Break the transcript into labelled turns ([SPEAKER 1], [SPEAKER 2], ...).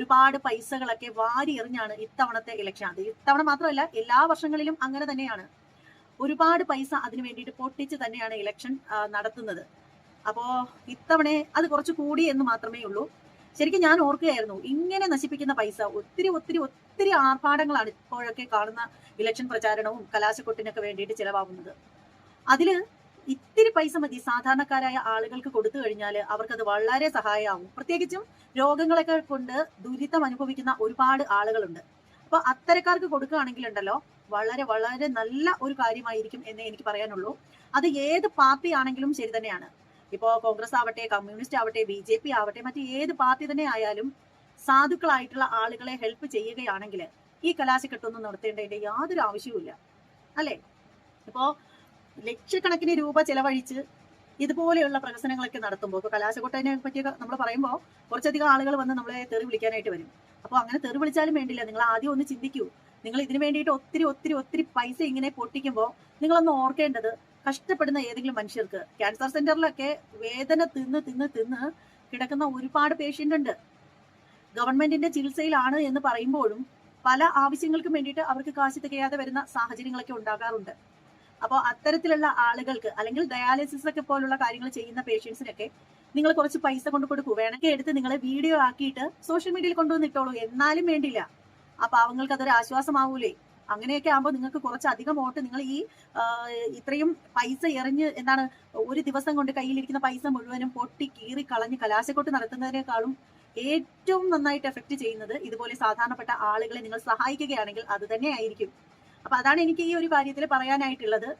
[SPEAKER 1] ഒരുപാട് പൈസകളൊക്കെ വാരി എറിഞ്ഞാണ് ഇത്തവണത്തെ ഇലക്ഷൻ. അത് ഇത്തവണ മാത്രമല്ല, എല്ലാ വർഷങ്ങളിലും അങ്ങനെ തന്നെയാണ്. ഒരുപാട് പൈസ അതിനു വേണ്ടിയിട്ട് പൊട്ടിച്ച് തന്നെയാണ് ഇലക്ഷൻ നടത്തുന്നത്. അപ്പോ ഇത്തവണ അത് കുറച്ച് കൂടി എന്ന് മാത്രമേ ഉള്ളൂ. ശരിക്കും ഞാൻ ഓർക്കുകയായിരുന്നു, ഇങ്ങനെ നശിപ്പിക്കുന്ന പൈസ ഒത്തിരി ഒത്തിരി ഒത്തിരി ആർഭാടങ്ങളാണ് ഇപ്പോഴൊക്കെ കാണുന്ന ഇലക്ഷൻ പ്രചാരണവും കലാശക്കൊട്ടിനൊക്കെ വേണ്ടിയിട്ട് ചിലവാകുന്നത്. അതില് ഇത്തിരി പൈസ മതി സാധാരണക്കാരായ ആളുകൾക്ക് കൊടുത്തു കഴിഞ്ഞാൽ അവർക്കത് വളരെ സഹായമാവും. പ്രത്യേകിച്ചും രോഗങ്ങളൊക്കെ കൊണ്ട് ദുരിതം അനുഭവിക്കുന്ന ഒരുപാട് ആളുകളുണ്ട്. അപ്പൊ അത്തരക്കാർക്ക് കൊടുക്കുകയാണെങ്കിലുണ്ടല്ലോ വളരെ വളരെ നല്ല ഒരു കാര്യമായിരിക്കും എന്നേ എനിക്ക് പറയാനുള്ളൂ. അത് ഏത് പാർട്ടി ആണെങ്കിലും ശരി തന്നെയാണ്. ഇപ്പോ കോൺഗ്രസ് ആവട്ടെ, കമ്മ്യൂണിസ്റ്റ് ആവട്ടെ, BJP ആവട്ടെ, മറ്റ് ഏത് പാർട്ടി തന്നെ ആയാലും സാധുക്കളായിട്ടുള്ള ആളുകളെ ഹെൽപ്പ് ചെയ്യുകയാണെങ്കിൽ ഈ കലാശക്കെട്ടൊന്നും നടത്തേണ്ടതിന്റെ യാതൊരു ആവശ്യവുമില്ല, അല്ലേ? ഇപ്പോ ലക്ഷക്കണക്കിന് രൂപ ചെലവഴിച്ച് ഇതുപോലെയുള്ള പ്രഹസനങ്ങളൊക്കെ നടത്തുമ്പോൾ, ഇപ്പൊ കലാശക്കൊട്ടനെ പറ്റിയൊക്കെ നമ്മൾ പറയുമ്പോൾ കുറച്ചധികം ആളുകൾ വന്ന് നമ്മളെ തെറി വിളിക്കാനായിട്ട് വരും. അപ്പോൾ അങ്ങനെ തെറി വിളിച്ചാലും വേണ്ടില്ല, നിങ്ങൾ ആദ്യം ഒന്ന് ചിന്തിക്കൂ. നിങ്ങൾ ഇതിനു വേണ്ടിയിട്ട് ഒത്തിരി ഒത്തിരി ഒത്തിരി പൈസ ഇങ്ങനെ പൊട്ടിക്കുമ്പോൾ നിങ്ങളൊന്ന് ഓർക്കേണ്ടത്, കഷ്ടപ്പെടുന്ന ഏതെങ്കിലും മനുഷ്യർക്ക് ക്യാൻസർ സെന്ററിലൊക്കെ വേദന തിന്ന് തിന്ന് തിന്ന് കിടക്കുന്ന ഒരുപാട് പേഷ്യന്റ് ഉണ്ട്. ഗവൺമെന്റിന്റെ ചികിത്സയിലാണ് എന്ന് പറയുമ്പോഴും പല ആവശ്യങ്ങൾക്കും വേണ്ടിയിട്ട് അവർക്ക് കാശ് തികയാതെ വരുന്ന സാഹചര്യങ്ങളൊക്കെ ഉണ്ടാകാറുണ്ട്. അപ്പോൾ അത്തരത്തിലുള്ള ആളുകൾക്ക്, അല്ലെങ്കിൽ ഡയാലിസിസ് ഒക്കെ പോലുള്ള കാര്യങ്ങൾ ചെയ്യുന്ന പേഷ്യൻസിനൊക്കെ നിങ്ങൾ കുറച്ച് പൈസ കൊണ്ട് കൊടുക്കൂ. വേണമെങ്കിൽ എടുത്ത് നിങ്ങൾ വീഡിയോ ആക്കിയിട്ട് സോഷ്യൽ മീഡിയയിൽ കൊണ്ടുവന്നിട്ടോളൂ, എന്നാലും വേണ്ടില്ല. ആ പാവങ്ങൾക്ക് അതൊരു ആശ്വാസമാവൂലേ? അങ്ങനെയൊക്കെ ആകുമ്പോൾ നിങ്ങൾക്ക് കുറച്ചധികം വോട്ട്, നിങ്ങൾ ഈ ഇത്രയും പൈസ എറിഞ്ഞ് എന്താണ് ഒരു ദിവസം കൊണ്ട് കയ്യിലിരിക്കുന്ന പൈസ മുഴുവനും പൊട്ടി കീറി കളഞ്ഞ് കലാശക്കൊട്ട് നടത്തുന്നതിനേക്കാളും ഏറ്റവും നന്നായിട്ട് എഫക്ട് ചെയ്യുന്നത് ഇതുപോലെ സാധാരണപ്പെട്ട ആളുകളെ നിങ്ങൾ സഹായിക്കുകയാണെങ്കിൽ അത് തന്നെ ആയിരിക്കും. അപ്പൊ അതാണ് എനിക്ക് ഈ ഒരു കാര്യത്തിൽ പറയാനായിട്ടുള്ളത്.